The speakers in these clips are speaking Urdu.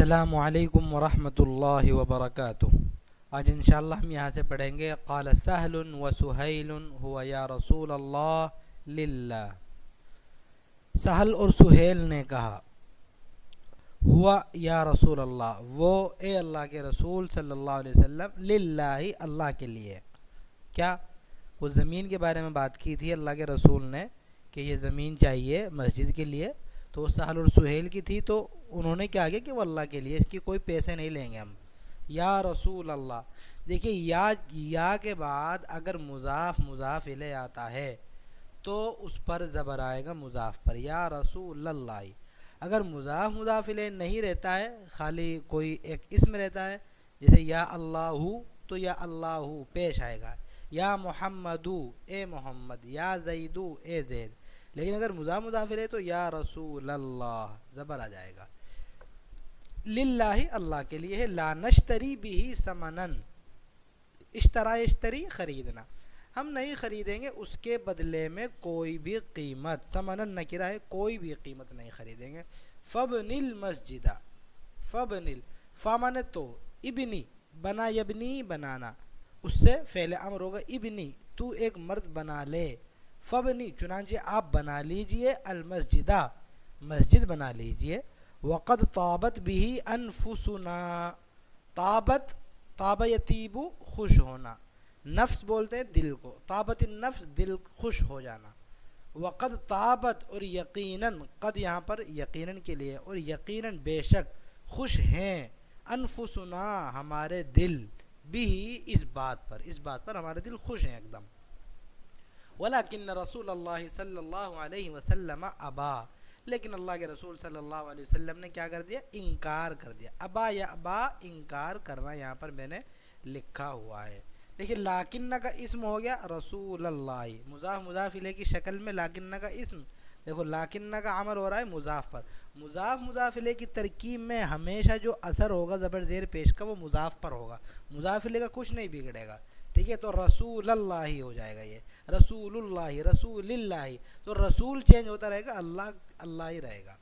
السلام علیکم ورحمۃ اللہ وبرکاتہ۔ آج انشاءاللہ ہم یہاں سے پڑھیں گے قال سہل و سہیل ہوا یا رسول اللہ للہ۔ سہل اور سہیل نے کہا ہوا یا رسول اللہ، وہ اے اللہ کے رسول صلی اللہ علیہ وسلم، للہ اللہ کے لیے۔ کیا؟ وہ زمین کے بارے میں بات کی تھی اللہ کے رسول نے کہ یہ زمین چاہیے مسجد کے لیے، تو وہ سہل اور سہیل کی تھی، تو انہوں نے کیا کیا کہ وہ اللہ کے لیے، اس کی کوئی پیسے نہیں لیں گے ہم۔ یا رسول اللہ، دیکھیے یا کے بعد اگر مضاف الیہ آتا ہے تو اس پر زبر آئے گا مضاف پر، یا رسول اللہ۔ اگر مضاف الیہ نہیں رہتا ہے، خالی کوئی ایک اسم رہتا ہے، جیسے یا اللہ، تو یا اللہ پیش آئے گا، یا محمدو اے محمد، یا زیدو اے زید۔ لیکن اگر مضاف الیہ تو یا رسول اللہ زبر آ جائے گا۔ للہ اللہ کے لیے ہے، لا نشتری بھی ثمنن، اشتری خریدنا، ہم نہیں خریدیں گے اس کے بدلے میں کوئی بھی قیمت، ثمنن نکرہ ہے، کوئی بھی قیمت نہیں خریدیں گے۔ فبن المسجد، فبنل فامن تو ابنی، بنا یبنی بنانا، اس سے فعل امر ہوگا ابنی، تو ایک مرد بنا لے، فبنی چنانچہ آپ بنا لیجئے، المسجدہ مسجد بنا لیجئے، وقد طابت بھی انفسنا، طاب یطیب خوش ہونا، نفس بولتے ہیں دل کو، طابت النفس دل خوش ہو جانا، وقد طابت اور یقیناً، قد یہاں پر یقیناً کے لیے، اور یقیناً بے شک خوش ہیں، انفسنا ہمارے دل، بھی اس بات پر ہمارے دل خوش ہیں ایک دم۔ ولیکن رسول اللہ صلی اللہ علیہ وسلم ابا، لیکن اللہ کے رسول صلی اللہ علیہ وسلم نے کیا کر دیا؟ انکار کر دیا۔ ابا یا ابا انکار کرنا یہاں پر میں نے لکھا ہوا ہے۔ دیکھیے لاکن کا اسم ہو گیا رسول اللہ، مضاف الیہ کی شکل میں لاکن کا اسم، دیکھو لاکن کا عمل ہو رہا ہے مضاف پر، مضاف الیہ کی ترکیب میں ہمیشہ جو اثر ہوگا زبر زیر پیش کا وہ مضاف پر ہوگا، مضاف الیہ کا کچھ نہیں بگڑے گا، ٹھیک ہے؟ تو رسول اللہ ہی ہو جائے گا، یہ رسول اللہ، رسول اللہ، تو رسول چینج ہوتا رہے گا، اللہ ہی رہے گا۔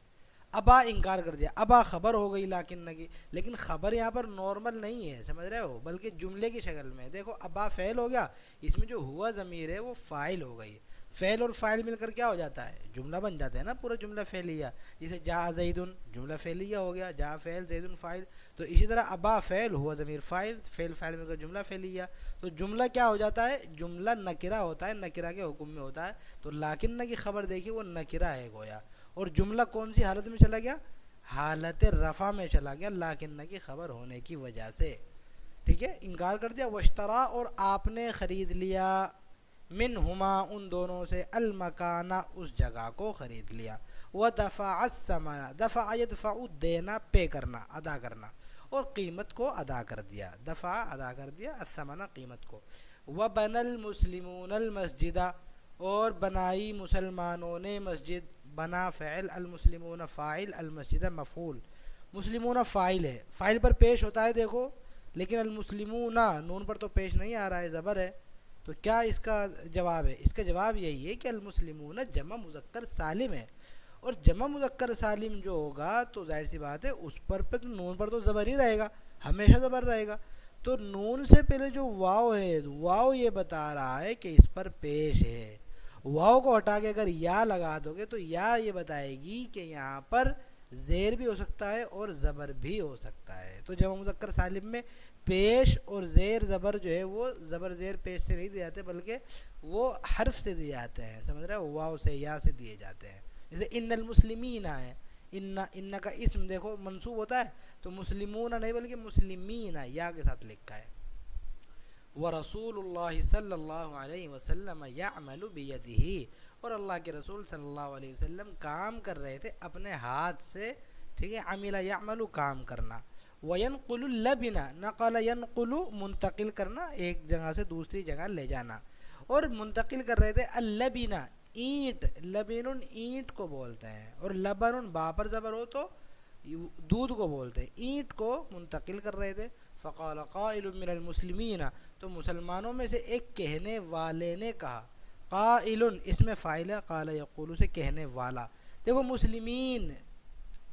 ابا انکار کر دیا، ابا خبر ہو گئی لاکن کی، لیکن خبر یہاں پر نارمل نہیں ہے، سمجھ رہے ہو، بلکہ جملے کی شکل میں۔ دیکھو ابا فعل ہو گیا، اس میں جو ہوا ضمیر ہے وہ فاعل ہو گئی، فعل اور فاعل مل کر کیا ہو جاتا ہے؟ جملہ بن جاتا ہے نا، پورا جملہ فعلیہ، جیسے جاء زیدن جملہ فعلیہ ہو گیا، جاء فعل زیدن فاعل، تو اسی طرح ابا فعل ہوا ضمیر فاعل، فعل مل کر جملہ فعلیہ، تو جملہ کیا ہو جاتا ہے؟ جملہ نکرہ ہوتا ہے، نکرہ کے حکم میں ہوتا ہے، تو لاکن کی خبر دیکھیے وہ نکرہ ہے گویا، اور جملہ کون سی حالت میں چلا گیا؟ حالت رفع میں چلا گیا، لاکن کی خبر ہونے کی وجہ سے، ٹھیک ہے؟ انکار کر دیا۔ واشترا اور آپ نے خرید لیا، منہما ان دونوں سے، المکانہ اس جگہ کو خرید لیا، ودفع الثمن، دفع یدفع دینا، پے کرنا، ادا کرنا، اور قیمت کو ادا کر دیا، دفع ادا کر دیا، الثمن قیمت کو۔ وبنى المسلمون المسجد، اور بنائی مسلمانوں نے مسجد، بنا فعل، المسلمون فاعل، المسجد مفعول، مسلمون فاعل ہے، فاعل پر پیش ہوتا ہے دیکھو، لیکن المسلمون نون پر تو پیش نہیں آ رہا ہے، زبر ہے، تو کیا اس کا جواب ہے؟ اس کا جواب یہی ہے کہ المسلمون جمع مذکر سالم ہے، اور جمع مذکر سالم جو ہوگا تو ظاہر سی بات ہے اس پر نون پر تو زبر ہی رہے گا، ہمیشہ زبر رہے گا، تو نون سے پہلے جو واو ہے، واو یہ بتا رہا ہے کہ اس پر پیش ہے، واو کو ہٹا کے اگر یا لگا دو گے تو یا یہ بتائے گی کہ یہاں پر زیر بھی ہو سکتا ہے اور زبر بھی ہو سکتا ہے، تو جمع مذکر سالم میں پیش اور زیر زبر جو ہے وہ زبر زیر پیش سے نہیں دیے جاتے، بلکہ وہ حرف سے دیے جاتے ہیں، سمجھ رہے ہو، واو سے یا سے دیے جاتے ہیں، جیسے ان المسلمین ہے، ان کا اسم دیکھو منصوب ہوتا ہے تو مسلمون نہیں بلکہ مسلمین یا کے ساتھ لکھا ہے۔ ورسول اللہ صلی اللہ علیہ وسلم یعمل بیدہ، اور اللہ کے رسول صلی اللہ علیہ وسلم کام کر رہے تھے اپنے ہاتھ سے، ٹھیک ہے؟ عمل یعمل کام کرنا، وینقل اللبن، نقل ینقل منتقل کرنا، ایک جگہ سے دوسری جگہ لے جانا، اور منتقل کر رہے تھے اللبن اینٹ، لبن اینٹ کو بولتے ہیں، اور لبن با پر زبر ہو تو دودھ کو بولتے ہیں، اینٹ کو منتقل کر رہے تھے۔ فقال قائل من المسلمین، تو مسلمانوں میں سے ایک کہنے والے نے کہا، قائل اس میں فاعل ہے، قال یقول سے کہنے والا، دیکھو مسلمین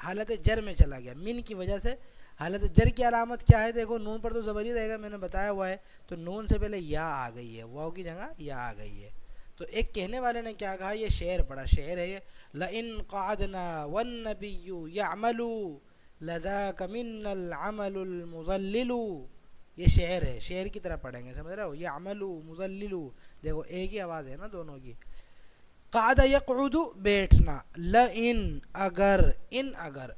حالت جر میں چلا گیا، من کی وجہ سے۔ حالت جر کی علامت کیا ہے؟ دیکھو نون پر تو زبر ہی رہے گا، میں نے بتایا ہوا ہے، تو نون سے پہلے یا آ گئی ہے، واو کی جگہ یا آ گئی ہے۔ تو ایک کہنے والے نے کیا کہا، یہ شعر پڑھا، شعر ہے یہ، لَإِن قَعَدْنَا وَالنَّبِيُّ يَعْمَلُ لَذَاكَ مِنَّ الْعَمَلُ الْمُضَلِّلُ، یہ شعر ہے، شعر کی طرح پڑھیں گے، سمجھ رہے ہو؟ يَعْمَلُ مُضَلِّلُ، دیکھو ایک ہی آواز ہے نا دونوں کی۔ قعد یقعد بیٹھنا، لئن اگر، ان اگر،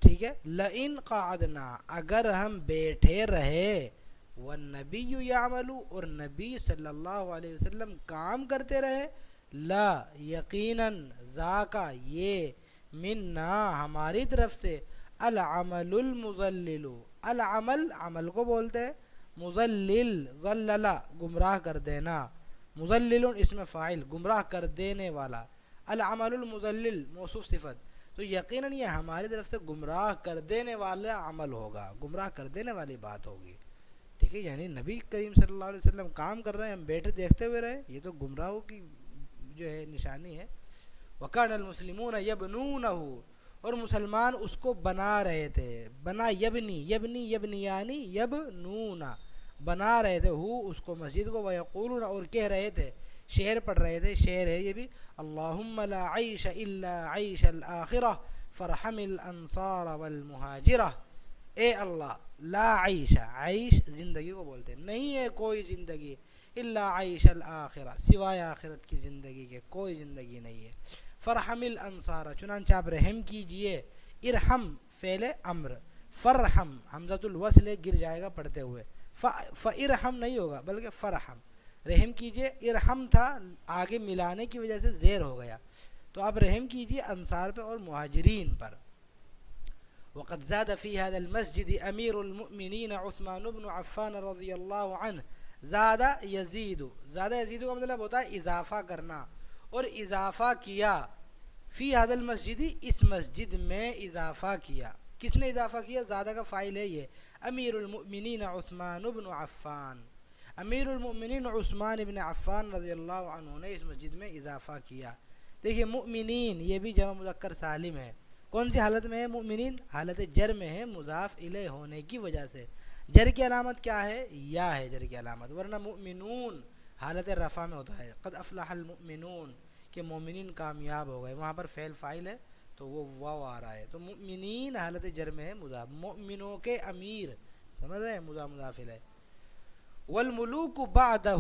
ٹھیک ہے، لئن قعدنا اگر ہم بیٹھے رہے، والنبی یعمل اور نبی صلی اللہ علیہ وسلم کام کرتے رہے، لا یقیناً، ذاکا یہ، منا ہماری طرف سے، العمل المضلل، العمل عمل کو بولتے ہیں، مضلل ضللا گمراہ کر دینا، مضلل اس میں فاعل گمراہ کر دینے والا، العمل المضلل موصوف صفت، تو یقیناً یہ ہماری طرف سے گمراہ کر دینے والا عمل ہوگا، گمراہ کر دینے والی بات ہوگی، ٹھیک ہے، یعنی نبی کریم صلی اللہ علیہ وسلم کام کر رہے ہیں، ہم بیٹھے دیکھتے ہوئے رہے، یہ تو گمراہوں کی جو ہے نشانی ہے۔ وَكَانَ الْمُسْلِمُونَ يَبْنُونَهُ اور مسلمان اس کو بنا رہے تھے، بنا یبنی، یبنی یبنیانی یبنون، بنا رہے تھے، ہو اس کو مسجد کو، وَيَقُولُونَ اور کہہ رہے تھے، شعر پڑھ رہے تھے، شعر ہے یہ بھی، اللہم لا عیش الا عیش الآخرہ فرحم الانصار والمہاجرہ، اے اللہ، لا عیش، عیش زندگی کو بولتے ہیں، نہیں ہے کوئی زندگی، الا عیش الآخرہ سوائے آخرت کی زندگی کے کوئی زندگی نہیں ہے، فرحم الانصار چنانچہ آپ رحم کیجئے، ارحم فعل امر، فرحم حمزۃ الوصل گر جائے گا پڑھتے ہوئے، فارحم نہیں ہوگا بلکہ فرحم، رحم کیجئے، ارحم تھا آگے ملانے کی وجہ سے زیر ہو گیا، تو آپ رحم کیجئے انصار پہ اور مہاجرین پر۔ وقد زاد في هذا المسجد امیر المؤمنین عثمان بن عفان رضی اللہ عنہ، زاد یزید، زاد یزید کا مطلب ہوتا ہے اضافہ کرنا، اور اضافہ کیا، فی هذا المسجد اس مسجد میں اضافہ کیا، کس نے اضافہ کیا؟ زادہ کا فاعل ہے یہ، امیر المؤمنین عثمان بن عفان، امیر المؤمنین عثمان بن عفان رضی اللہ عنہ نے اس مسجد میں اضافہ کیا۔ دیکھیے مؤمنین یہ بھی جمع مذکر سالم ہے، کون سی حالت میں ہے مؤمنین؟ حالت جر میں ہے، مضاف الیہ ہونے کی وجہ سے، جر کی علامت کیا ہے؟ یا ہے جر کی علامت، ورنہ مؤمنون حالت رفع میں ہوتا ہے، قد افلح المؤمنون کہ مومنین کامیاب ہو گئے، وہاں پر فعل فاعل ہے تو وہ واو آ رہا ہے، تو مؤمنین حالت جر میں ہے، مضاف، مؤمنوں کے امیر، سمجھ رہے ہیں، مضاف مضاف الیہ، والملوک بعدہ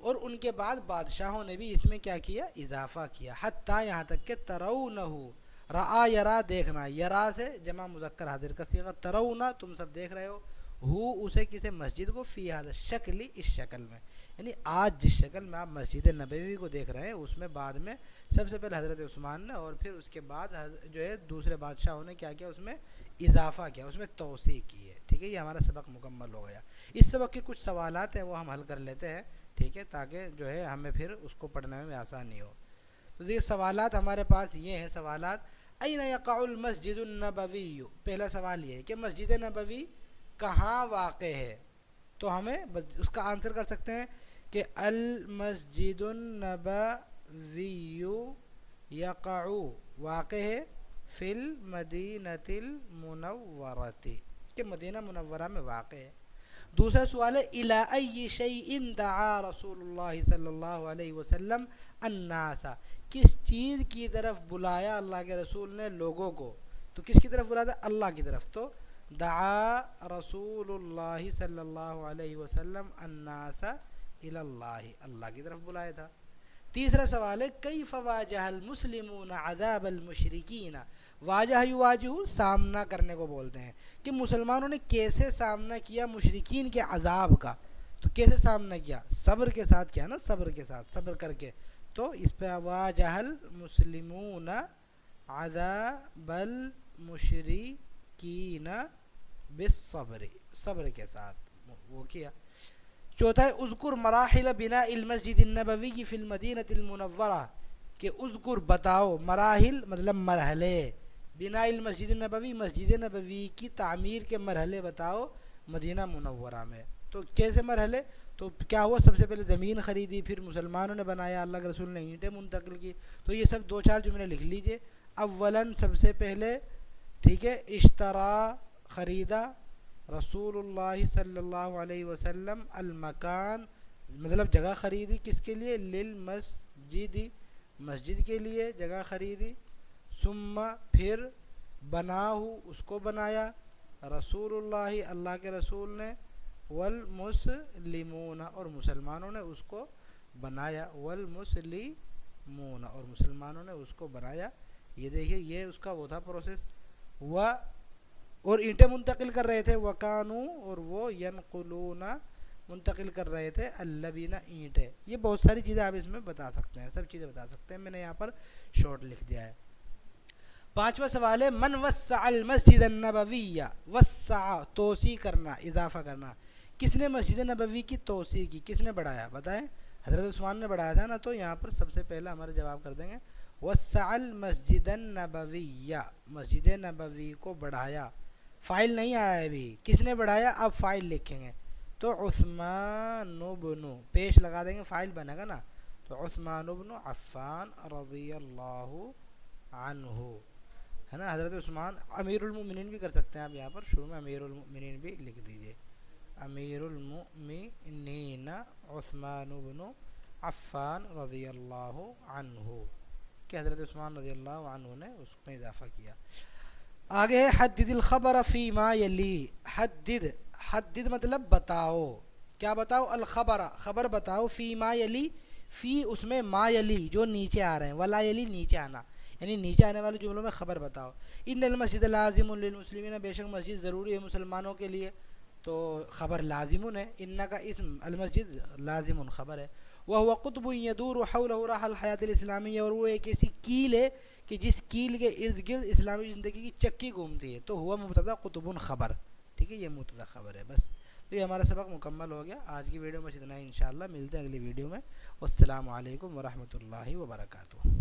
اور ان کے بعد بادشاہوں نے بھی اس میں کیا کیا؟ اضافہ کیا، حتیٰ یہاں تک کہ ترونہ، رآ یرا دیکھنا، یرا سے جمع مذکر حاضر کا صیغہ، ترونہ تم سب دیکھ رہے ہو، ہو اسے کسے؟ مسجد کو، فی ہذا شکل اس شکل میں، یعنی آج جس شکل میں آپ مسجد نبوی کو دیکھ رہے ہیں اس میں بعد میں سب سے پہلے حضرت عثمان نے اور پھر اس کے بعد جو ہے دوسرے بادشاہوں نے کیا کیا؟ اس میں اضافہ کیا، اس میں توسیع کی ہے، ٹھیک ہے، یہ ہمارا سبق مکمل ہو گیا۔ اس سبق کے کچھ سوالات ہیں وہ ہم حل کر لیتے ہیں، ٹھیک ہے، تاکہ جو ہے ہمیں پھر اس کو پڑھنے میں آسانی ہو۔ تو دیکھیے سوالات ہمارے پاس یہ ہیں، سوالات، این یقع المسجد النبوی، پہلا سوال یہ ہے کہ مسجد نبوی کہاں واقع ہے، تو ہمیں اس کا آنسر کر سکتے ہیں کہ المسجد النبوی یقع واقع ہے فی المدینۃ المنورۃ، کہ مدینہ منورہ میں واقع ہے۔ دوسرا سوال ہے الی ای شیء دعا رسول اللہ صلی اللہ علیہ وسلم الناس، کس چیز کی طرف بلایا اللہ کے رسول نے لوگوں کو، تو کس کی طرف بلایا تھا؟ اللہ کی طرف، تو دعا رسول اللہ صلی اللہ علیہ وسلم الناس الی اللہ، اللہ کی طرف بلایا تھا۔ تیسرا سوال ہے کیف واجہ المسلمون عذاب المشرکین، واجہ یواجہ سامنا کرنے کو بولتے ہیں، کہ مسلمانوں نے کیسے سامنا کیا مشرکین کے عذاب کا، تو کیسے سامنا کیا؟ صبر کے ساتھ کیا نا، صبر کے ساتھ، صبر کر کے، تو اس پہ واجہ المسلمون عذاب المشرکین بالصبر، صبر کے ساتھ وہ کیا۔ چوتھا ہے اذکر مراحل بناء المسجد النبوی فی المدینہ المنورہ، کہ اذکر بتاؤ، مراحل مطلب مرحلے، بناء المسجد النبوی مسجد نبوی کی تعمیر کے مرحلے بتاؤ مدینہ منورہ میں، تو کیسے مرحلے؟ تو کیا ہوا؟ سب سے پہلے زمین خریدی، پھر مسلمانوں نے بنایا، اللہ کے رسول نے اینٹیں منتقل کی، تو یہ سب دو چار جملے لکھ لیجئے۔ اولاً سب سے پہلے ٹھیک ہے. اشترا خریدا رسول اللہ صلی اللہ علیہ وسلم المکان مطلب جگہ خریدی کس کے لیے؟ للمسجد مسجد کے لیے جگہ خریدی. ثم پھر بناہ اس کو بنایا رسول اللہ اللہ کے رسول نے والمسلمون اور مسلمانوں نے اس کو بنایا والمسلمون اور مسلمانوں نے اس کو بنایا. یہ دیکھیے یہ اس کا وہ تھا پروسیس. اور اینٹیں منتقل کر رہے تھے وکانو اور وہ ینقلون منتقل کر رہے تھے اللبین اینٹیں. یہ بہت ساری چیزیں آپ اس میں بتا سکتے ہیں سب چیزیں بتا سکتے ہیں. میں نے یہاں پر شارٹ لکھ دیا ہے. پانچواں سوال ہے من وسع المسجد النبوی. وسع توسیع کرنا اضافہ کرنا. کس نے مسجد نبوی کی توسیع کی کس نے بڑھایا بتائیں؟ حضرت عثمان نے بڑھایا تھا نا. تو یہاں پر سب سے پہلا ہمارا جواب کر دیں گے وسع المسجد النبوی مسجد نبوی کو بڑھایا. فائل نہیں آیا ہے ابھی کس نے بڑھایا اب فائل لکھیں گے تو عثمان بن پیش لگا دیں گے فائل بنے گا نا. تو عثمان بن عفان رضی اللہ عنہ ہے نا. حضرت عثمان امیر المؤمنین بھی کر سکتے ہیں آپ یہاں پر شروع میں امیر المؤمنین بھی لکھ دیجئے. امیر المؤمنین عثمان بن عفان رضی اللہ عنہ کہ حضرت عثمان رضی اللہ عنہ نے اس میں اضافہ کیا. آگے ہے حدد الخبر فی ما یلی. حدد مطلب بتاؤ کیا بتاؤ؟ الخبر خبر بتاؤ فی ما یلی فی اس میں ما یلی جو نیچے آ رہے ہیں ولا یلی نیچے آنا یعنی نیچے آنے والے جملوں میں خبر بتاؤ. ان المسجد لازم للمسلمین بے شک مسجد ضروری ہے مسلمانوں کے لیے. تو خبر لازم ہے. ان کا اسم المسجد لازم خبر ہے. وهو قطب يدور حوله راح الحیات الاسلامیہ اور وہ ایک ایسی کیل ہے کہ جس کیل کے ارد گرد اسلامی زندگی کی چکی گھومتی ہے. تو ہوا مبتدا قطب خبر. ٹھیک ہے یہ مبتدا خبر ہے بس. تو یہ ہمارا سبق مکمل ہو گیا. آج کی ویڈیو میں اتنا ہی. انشاءاللہ ملتے ہیں اگلی ویڈیو میں. والسلام علیکم ورحمۃ اللہ وبرکاتہ.